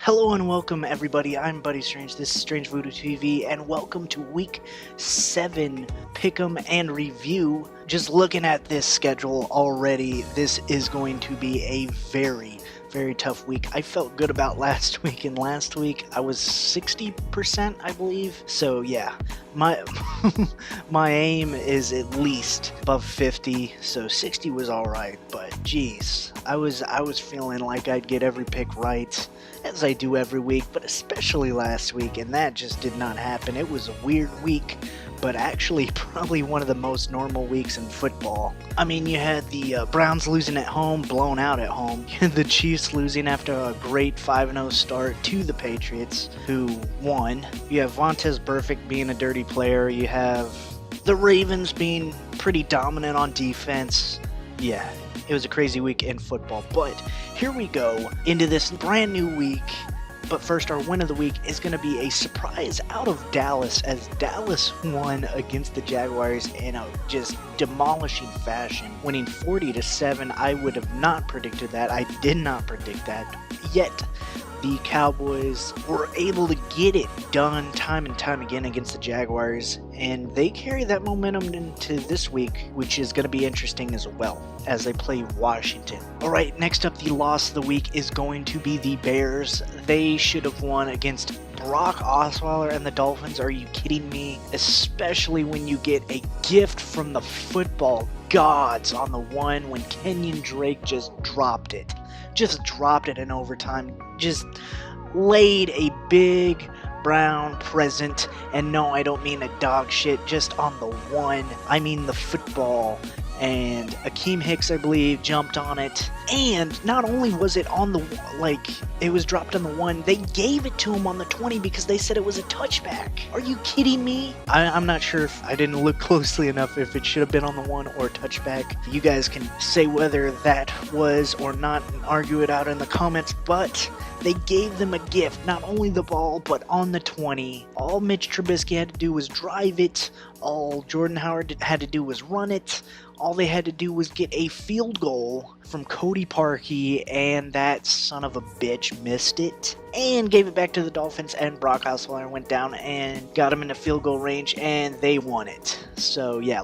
Hello and welcome everybody, I'm Buddy Strange, this is StrangeVoodooTV, and welcome to Week 7 Pick'em and Review. Just looking at this schedule already, this is going to be a very tough week. I felt good about last week, and last week I was 60%, I believe. So yeah, my my aim is at least above 50, so 60 was alright, but geez, I was feeling like I'd get every pick right, as I do every week, but especially last week, and that just did not happen. It was a weird week, but actually probably one of the most normal weeks in football. I mean, you had the Browns losing at home, blown out at home. You had the Chiefs losing after a great 5-0 start to the Patriots, who won. You have Vontaze Burfict being a dirty player. You have the Ravens being pretty dominant on defense. Yeah, it was a crazy week in football, but here we go into this brand new week. But first, our win of the week is going to be a surprise out of Dallas, as Dallas won against the Jaguars in a just demolishing fashion, winning 40-7. I would have not predicted that. I did not predict that. Yet, the Cowboys were able to get it done time and time again against the Jaguars, and they carry that momentum into this week, which is going to be interesting as well, as they play Washington. Alright, next up, the loss of the week is going to be the Bears. They should have won against Brock Osweiler and the Dolphins. Are you kidding me? Especially when you get a gift from the football gods on the one when Kenyon Drake just dropped it. Just dropped it in overtime. Just laid a big brown present. And no, I don't mean a dog shit just on the one. I mean the football. And Akeem Hicks, I believe, jumped on it. And not only was it on the, it was dropped on the 1, they gave it to him on the 20 because they said it was a touchback. Are you kidding me? I'm not sure if I didn't look closely enough if it should have been on the 1 or touchback. You guys can say whether that was or not and argue it out in the comments, but they gave them a gift, not only the ball, but on the 20. All Mitch Trubisky had to do was drive it. All Jordan Howard had to do was run it. All they had to do was get a field goal from Cody Parkey, and that son of a bitch missed it and gave it back to the Dolphins, and Brock Osweiler went down and got him in the field goal range, and they won it. So yeah,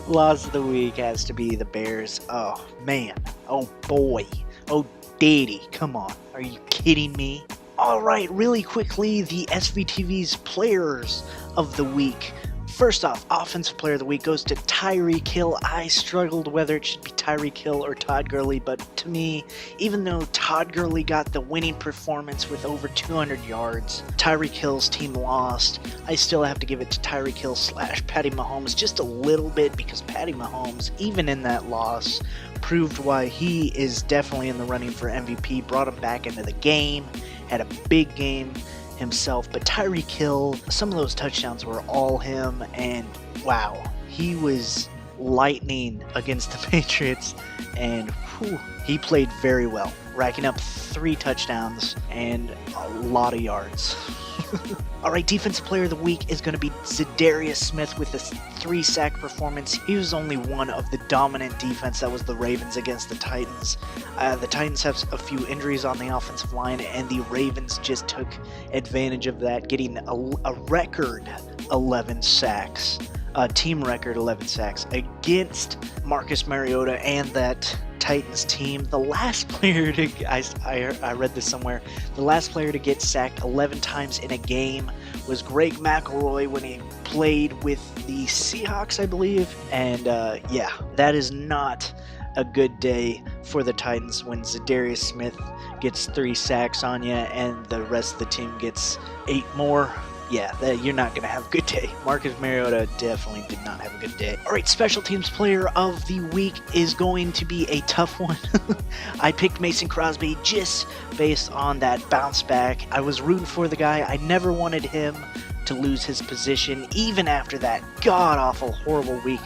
loss of the week has to be the Bears. Oh man, oh boy, oh daddy, come on, are you kidding me? Alright, really quickly, the SVTV's players of the week. First off, Offensive Player of the Week goes to Tyreek Hill. I struggled whether it should be Tyreek Hill or Todd Gurley, but to me, even though Todd Gurley got the winning performance with over 200 yards, Tyreek Hill's team lost. I still have to give it to Tyreek Hill / Patty Mahomes just a little bit, because Patty Mahomes, even in that loss, proved why he is definitely in the running for MVP, brought him back into the game, had a big game himself. But Tyreek Hill, some of those touchdowns were all him, and wow, he was lightning against the Patriots, and he played very well, racking up 3 touchdowns and a lot of yards. Alright, Defensive Player of the Week is going to be Za'Darius Smith with a 3-sack performance. He was only one of the dominant defense that was the Ravens against the Titans. The Titans have a few injuries on the offensive line, and the Ravens just took advantage of that, getting a record 11 sacks. Team record 11 sacks against Marcus Mariota and that Titans team. The last player to, I read this somewhere, the last player to get sacked 11 times in a game was Greg McElroy when he played with the Seahawks, I believe. And yeah, that is not a good day for the Titans when Za'Darius Smith gets 3 sacks on you and the rest of the team gets 8 more. Yeah, you're not going to have a good day. Marcus Mariota definitely did not have a good day. Alright, Special Teams Player of the Week is going to be a tough one. I picked Mason Crosby just based on that bounce back. I was rooting for the guy. I never wanted him to lose his position, even after that god-awful, horrible week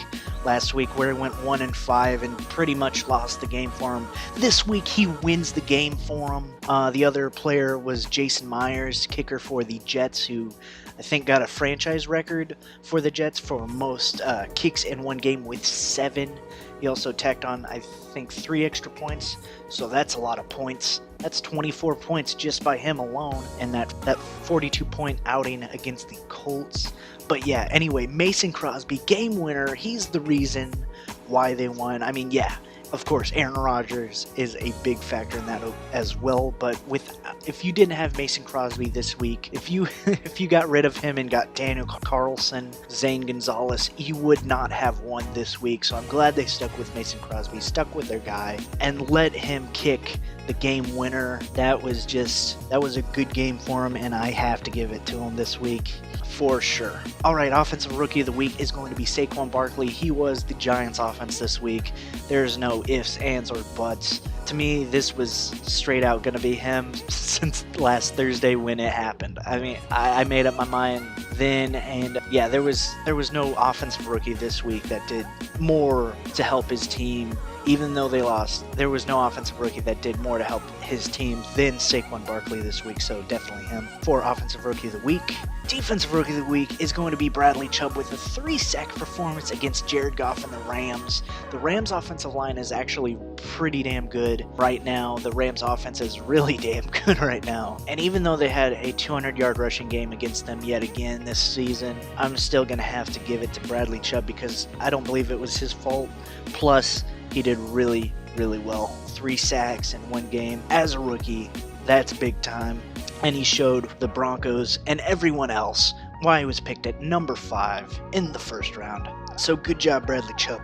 last week where he went 1-5 and pretty much lost the game for him. This week he wins the game for him. The other player was Jason Myers, kicker for the Jets, who I think got a franchise record for the Jets for most kicks in one game with 7. He also tacked on, I think, 3 extra points, so that's a lot of points. That's 24 points just by him alone, and that 42-point outing against the Colts. But yeah, anyway, Mason Crosby, game winner. He's the reason why they won. I mean, yeah, of course, Aaron Rodgers is a big factor in that as well. But if you didn't have Mason Crosby this week, if you got rid of him and got Daniel Carlson, Zane Gonzalez, you would not have won this week. So I'm glad they stuck with Mason Crosby, stuck with their guy, and let him kick the game winner. That was a good game for him, and I have to give it to him this week for sure. Alright, Offensive Rookie of the Week is going to be Saquon Barkley. He was the Giants offense this week. There's no ifs, ands, or buts. To me, this was straight out going to be him since last Thursday when it happened. I mean, I made up my mind then, and yeah, there was no offensive rookie this week that did more to help his team. Even though they lost, there was no offensive rookie that did more to help his team than Saquon Barkley this week, so definitely him. For Offensive Rookie of the Week, Defensive Rookie of the Week is going to be Bradley Chubb with a 3-sack performance against Jared Goff and the Rams. The Rams offensive line is actually pretty damn good right now. The Rams offense is really damn good right now. And even though they had a 200-yard rushing game against them yet again this season, I'm still going to have to give it to Bradley Chubb because I don't believe it was his fault. Plus, he did really, really well. 3 sacks in one game as a rookie. That's big time. And he showed the Broncos and everyone else why he was picked at number 5 in the first round. So good job, Bradley Chubb.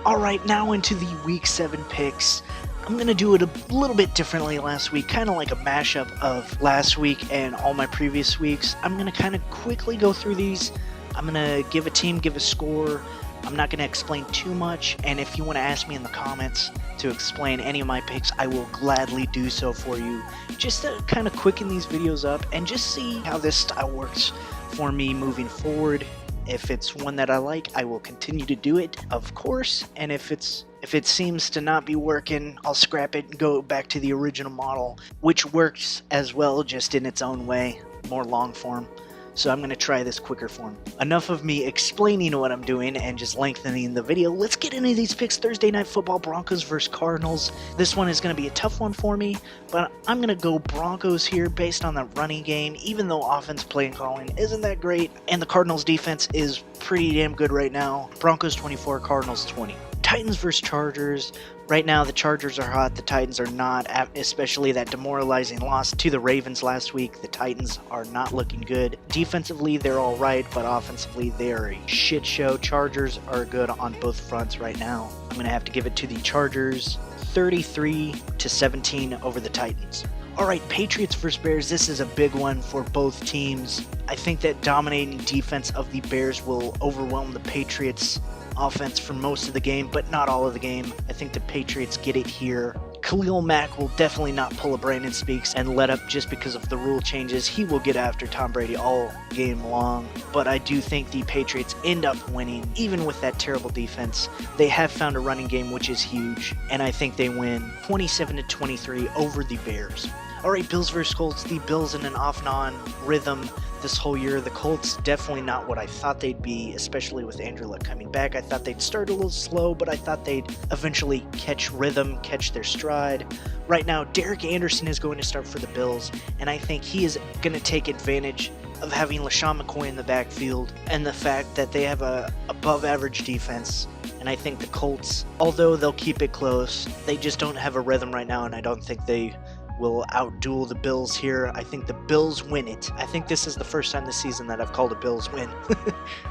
Alright, now into the Week 7 picks. I'm going to do it a little bit differently last week, kind of like a mashup of last week and all my previous weeks. I'm going to kind of quickly go through these. I'm going to give a team, give a score. I'm not going to explain too much, and if you want to ask me in the comments to explain any of my picks, I will gladly do so for you, just to kind of quicken these videos up and just see how this style works for me moving forward. If it's one that I like, I will continue to do it, of course, and if it seems to not be working, I'll scrap it and go back to the original model, which works as well, just in its own way, more long form. So I'm going to try this quicker form. Enough of me explaining what I'm doing and just lengthening the video. Let's get into these picks. Thursday Night Football, Broncos versus Cardinals. This one is going to be a tough one for me, but I'm going to go Broncos here based on the running game, even though offense play and calling isn't that great, and the Cardinals defense is pretty damn good right now. Broncos 24, Cardinals 20. Titans versus Chargers. Right now, the Chargers are hot, the Titans are not, especially that demoralizing loss to the Ravens last week. The Titans are not looking good. Defensively, they're all right, but offensively, they're a shit show. Chargers are good on both fronts right now. I'm going to have to give it to the Chargers, 33-17 over the Titans. Alright, Patriots versus Bears. This is a big one for both teams. I think that dominating defense of the Bears will overwhelm the Patriots offense for most of the game, but not all of the game. I think the Patriots get it here. Khalil Mack will definitely not pull a Brandon Speaks and let up just because of the rule changes. He will get after Tom Brady all game long, but I do think the Patriots end up winning, even with that terrible defense. They have found a running game, which is huge, and I think they win 27-23 over the Bears. Alright, Bills versus Colts. The Bills in an off and on rhythm this whole year. The Colts definitely not what I thought they'd be, especially with Andrew Luck coming back. I thought they'd start a little slow, but I thought they'd eventually catch rhythm, catch their stride. Right now, Derek Anderson is going to start for the Bills, and I think he is going to take advantage of having LaShawn McCoy in the backfield and the fact that they have a above average defense. And I think the Colts, although they'll keep it close, they just don't have a rhythm right now, and I don't think they will outduel the Bills here. I think the Bills win it. I think this is the first time this season that I've called a Bills win.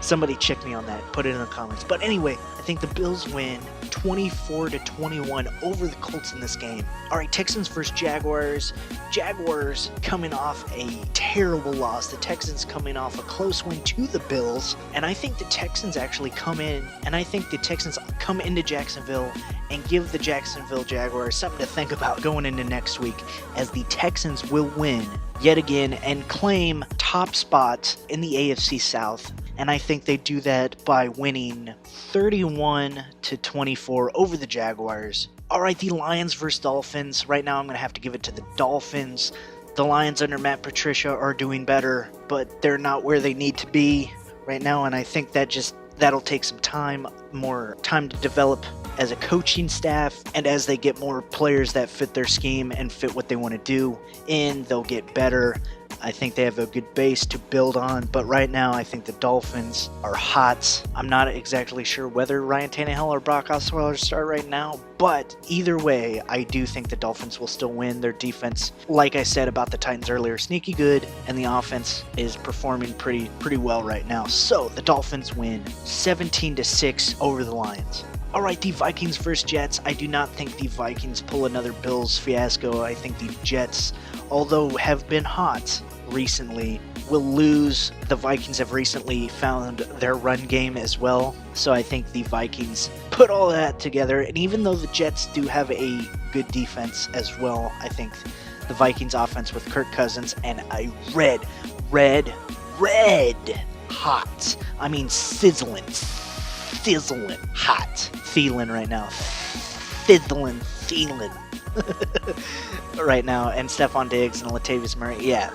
Somebody check me on that. Put it in the comments. But anyway, I think the Bills win 24-21 over the Colts in this game. Alright, Texans versus Jaguars. Jaguars coming off a terrible loss. The Texans coming off a close win to the Bills. And I think the Texans actually come into Jacksonville and give the Jacksonville Jaguars something to think about going into next week, as the Texans will win yet again and claim top spot in the AFC South. And I think they do that by winning 31-24 over the Jaguars. Alright, the Lions versus Dolphins. Right now I'm going to have to give it to the Dolphins. The Lions under Matt Patricia are doing better, but they're not where they need to be right now, and I think that just that'll take some time, more time to develop as a coaching staff, and as they get more players that fit their scheme and fit what they want to do in, they'll get better. I think they have a good base to build on, but right now I think the Dolphins are hot. I'm not exactly sure whether Ryan Tannehill or Brock Osweiler start right now, but either way, I do think the Dolphins will still win. Their defense, like I said about the Titans earlier, sneaky good, and the offense is performing pretty well right now. So the Dolphins win 17-6 over the Lions. Alright, the Vikings versus Jets. I do not think the Vikings pull another Bills fiasco. I think the Jets, although have been hot recently, will lose. The Vikings have recently found their run game as well, so I think the Vikings put all that together, and even though the Jets do have a good defense as well, I think the Vikings offense with Kirk Cousins and a red hot, I mean sizzling hot feeling right now, fiddling feeling right now, and Stephon Diggs and Latavius Murray. I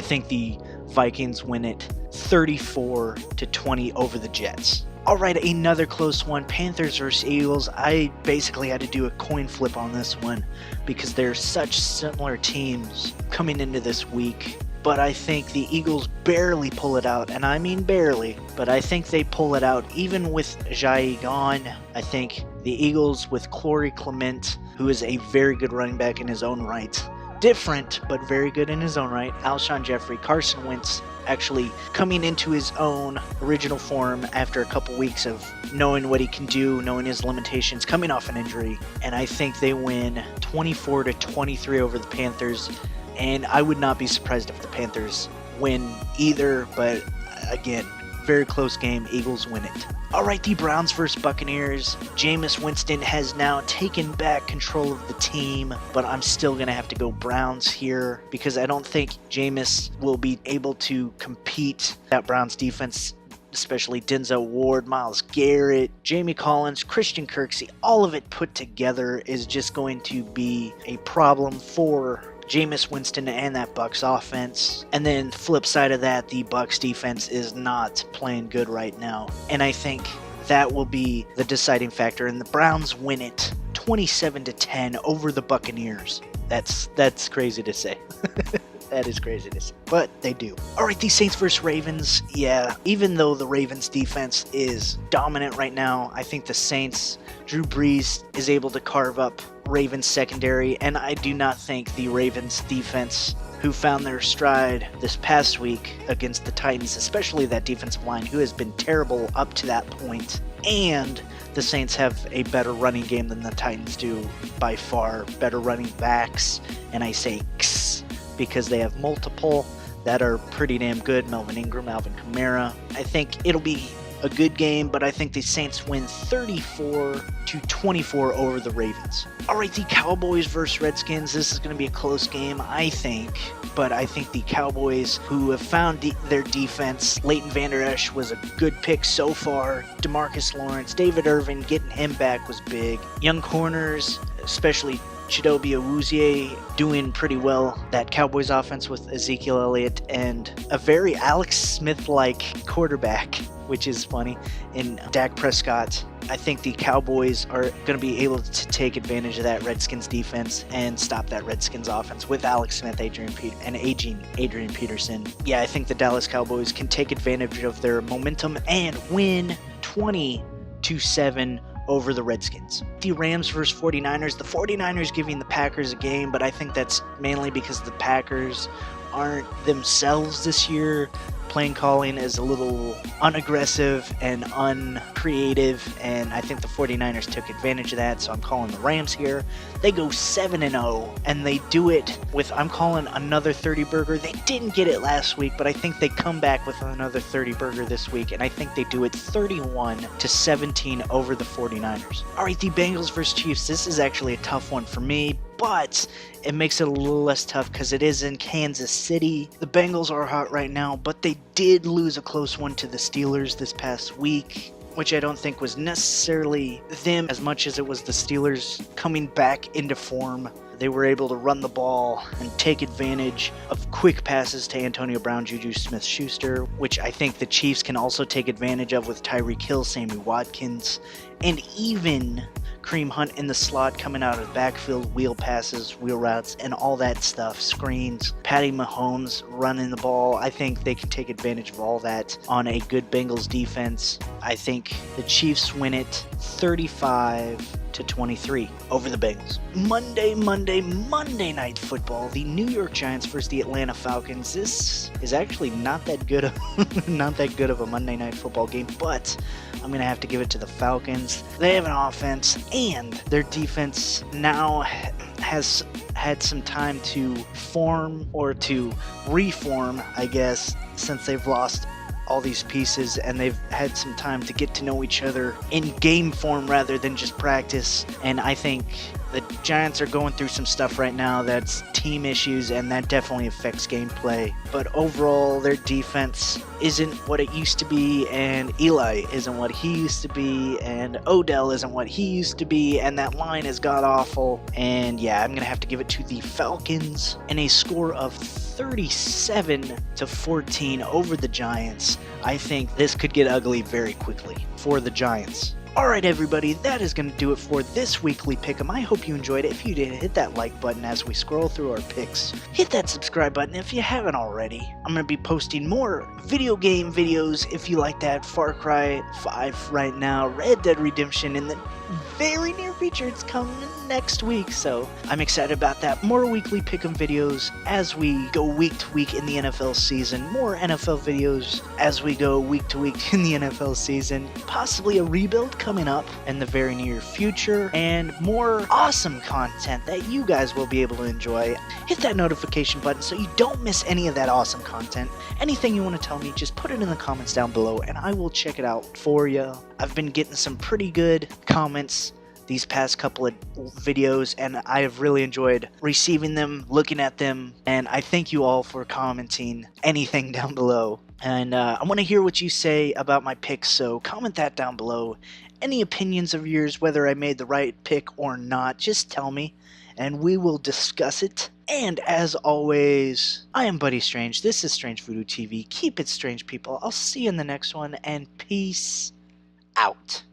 think the Vikings win it 34-20 over the Jets. Alright, another close one, Panthers versus Eagles. I basically had to do a coin flip on this one because they're such similar teams coming into this week. But I think the Eagles barely pull it out, and I mean barely, but I think they pull it out even with Jai gone. I think the Eagles with Corey Clement, who is a very good running back in his own right, different but very good in his own right, Alshon Jeffrey, Carson Wentz actually coming into his own original form after a couple weeks of knowing what he can do, knowing his limitations, coming off an injury, and I think they win 24-23 over the Panthers. And I would not be surprised if the Panthers win either, but again, very close game. Eagles win it. Alright, the Browns versus Buccaneers. Jameis Winston has now taken back control of the team, but I'm still going to have to go Browns here because I don't think Jameis will be able to compete that Browns defense, especially Denzel Ward, Myles Garrett, Jamie Collins, Christian Kirksey. All of it put together is just going to be a problem for Jameis Winston and that Bucs offense. And then flip side of that, the Bucs defense is not playing good right now. And I think that will be the deciding factor. And the Browns win it 27-10 over the Buccaneers. That's crazy to say. That is crazy to say, but they do. Alright, the Saints versus Ravens. Yeah, even though the Ravens defense is dominant right now, I think the Saints, Drew Brees is able to carve up Ravens secondary, and I do not think the Ravens defense, who found their stride this past week against the Titans, especially that defensive line, who has been terrible up to that point, and the Saints have a better running game than the Titans do, by far, better running backs, and I say because they have multiple that are pretty damn good. Melvin Ingram, Alvin Kamara. I think it'll be a good game, but I think the Saints win 34-24 over the Ravens. Alright, the Cowboys versus Redskins. This is going to be a close game, I think, but I think the Cowboys, who have found their defense, Leighton Vander Esch was a good pick so far. DeMarcus Lawrence, David Irvin, getting him back was big. Young corners, especially Chidobe Awuzie, doing pretty well. That Cowboys offense with Ezekiel Elliott and a very Alex Smith-like quarterback, which is funny, in Dak Prescott. I think the Cowboys are going to be able to take advantage of that Redskins defense and stop that Redskins offense with Alex Smith, Adrian Peterson. Yeah, I think the Dallas Cowboys can take advantage of their momentum and win 20-7 over the Redskins. The Rams versus 49ers. The 49ers giving the Packers a game, but I think that's mainly because the Packers aren't themselves this year. Playing calling is a little unaggressive and uncreative, and I think the 49ers took advantage of that, so I'm calling the Rams here. They go 7-0, and they do it with, I'm calling another 30-burger. They didn't get it last week, but I think they come back with another 30-burger this week, and I think they do it 31-17 over the 49ers. Alright, the Bengals versus Chiefs. This is actually a tough one for me, but it makes it a little less tough because it is in Kansas City. The Bengals are hot right now, but they did lose a close one to the Steelers this past week, which I don't think was necessarily them as much as it was the Steelers coming back into form They were able to run the ball and take advantage of quick passes to Antonio Brown, Juju Smith-Schuster, which I think the Chiefs can also take advantage of with Tyreek Hill, Sammy Watkins, and even Kareem Hunt in the slot coming out of the backfield, wheel passes, wheel routes, and all that stuff, screens. Patty Mahomes running the ball. I think they can take advantage of all that on a good Bengals defense. I think the Chiefs win it 35-23 over the Bengals. Monday Night Football. The New York Giants versus the Atlanta Falcons. This is actually not that good of a Monday Night Football game, but I'm going to have to give it to the Falcons. They have an offense, and their defense now has had some time to form or to reform, I guess, since they've lost all these pieces, and they've had some time to get to know each other in game form rather than just practice. And I think the Giants are going through some stuff right now that's team issues, and that definitely affects gameplay. But overall, their defense isn't what it used to be, and Eli isn't what he used to be, and Odell isn't what he used to be, and that line is god-awful. And yeah, I'm going to have to give it to the Falcons in a score of 37-14 over the Giants. I think this could get ugly very quickly for the Giants. Alright everybody, that is going to do it for this weekly pick'em. I hope you enjoyed it. If you did, hit that like button as we scroll through our picks. Hit that subscribe button if you haven't already. I'm going to be posting more video game videos if you like that. Far Cry 5 right now, Red Dead Redemption in the very near future. It's coming next week, so I'm excited about that. More weekly pick'em videos as we go week to week in the NFL season. More NFL videos as we go week to week in the NFL season. Possibly a rebuild coming up in the very near future, and more awesome content that you guys will be able to enjoy. Hit that notification button so you don't miss any of that awesome content. Anything you want to tell me, just put it in the comments down below and I will check it out for you. I've been getting some pretty good comments these past couple of videos, and I have really enjoyed receiving them, looking at them, and I thank you all for commenting anything down below. And I want to hear what you say about my picks, so comment that down below. Any opinions of yours, whether I made the right pick or not, just tell me, and we will discuss it. And as always, I am Buddy Strange. This is StrangeVoodooTV. Keep it strange, people. I'll see you in the next one, and peace out.